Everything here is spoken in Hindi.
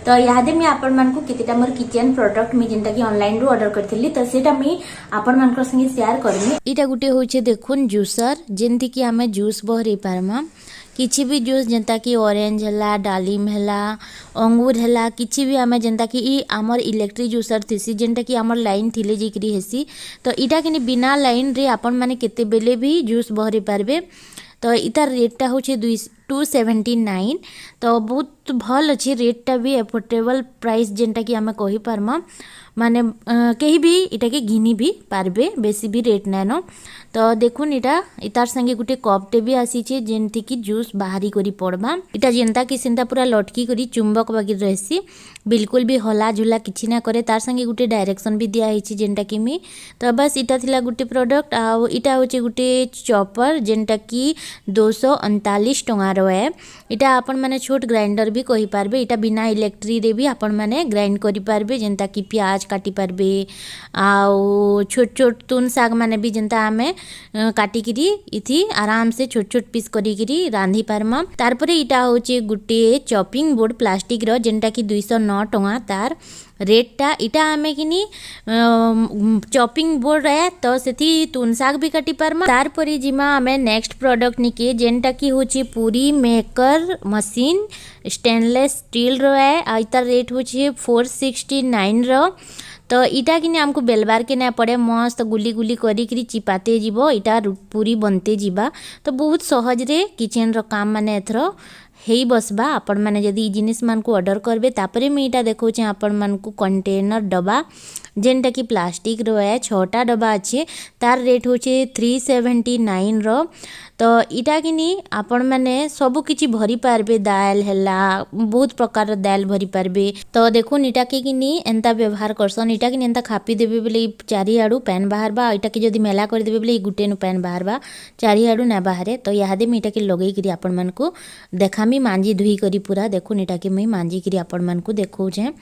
तो यादे मैं आपण मानकु कितिटा मोर किचन प्रोडक्ट मी जेंटा कि ऑनलाइन रू ऑर्डर करथिली तो सेटा मी आपण मानकर संगे शेयर करमी। इटा गुटे होचे देखुन जूसर जेंति कि हमें जूस बहरे पारमा किछि भी जूस जेंता कि ऑरेंज हला डालिम हला अंगूर हला किछि भी आमे जेंता कि ई हमर इलेक्ट्रिक जूसर थिसी जेंटा कि हमर लाइन थिले जिकरी हेसी तो इटा कि बिना लाइन रे आपण माने केते बेले भी जूस बहरे पारबे। तो इतार रेटटा हूँ 279 तो बहुत भल अच्छे रेटटा भी एफोर्डेबल प्राइस जेनटा कि आम कही पारमा माने कहीं भी इटा के घिनी भी पारबे बेसी भी रेट नाइन। तो देखुन इटा इतार संगे गुटे कपटे भी आसीचे जेनती कि जूस बाहरी करी पड़बा इटा जेनता कि सेंता पूरा लटकी करी चुंबक बागी रहसी बिल्कुल भी हला झुला किछि ना करे तार संगे गुटे डायरेक्शन भी दिया हिची जेनटा कि मी तो बस इटा थिला गुटे प्रोडक्ट आ इटा होचे गुटे चॉपर जेनटा कि 239 टंगार है। इटा आपण माने छोट ग्राइंडर भी कहि पारबे इटा बिना इलेक्ट्री रे भी आपण माने ग्राइंड करि पारबे जेनता कि प्याज काटी पारबे आउ छोट छोट तुन साग माने भी जेनता आमे काटिकिरी इथि आराम से छोट छोट पीस करिकिरी रांधी पारमा। तार परे इटा होचे गुटे चॉपिंग बोर्ड प्लास्टिक रो जेनटा कि 209 टंगा तार रेटटा इटा आमे किनी चॉपिंग बोर्ड है तो सेथि तुन साग भी काटी पारमा। तार परे जिमा आमे नेक्स्ट प्रोडक्ट निके जेनटा कि होची पूरी मेकर मशीन स्टेनलेस स्टील रो है आ इतार रेट होची 469 रो। तो इटा कि आमको बेलबार के ना पड़े मस्त गुली गुली करी चिपाते जीवो इटा पूरी बनते जीवा तो बहुत सहज रे किचन रो काम माने एथरो हेई बसबा। आपण माने जदी जिनिस मान को ऑर्डर करबे तापरे मी इटा देखौ छै आपण मान को कंटेनर डब्बा जेनटा कि प्लास्टिक रो है 6टा डब्बा अच्छे तार रेट होचे 379 रो। तो इटा किनी आपण माने सब किछि भरी पारबे दाल हला बहुत प्रकार दाल भरी पारबे। तो देखुन इटा के किनी एंता व्यवहार करसन इटा किनी एंता खापी देबे बेले चारि आडू पैन बाहरबा इटा के जदी मेला कर देबे बेले गुटे नु पैन बाहरबा चारि आडू ना बाहरे। तो यादे मी इटा के लगेई करी आपण मान को देखामी मांजी धुई करी पूरा देखुन इटा के मी मांजी करी आपण मान को देखौ छै।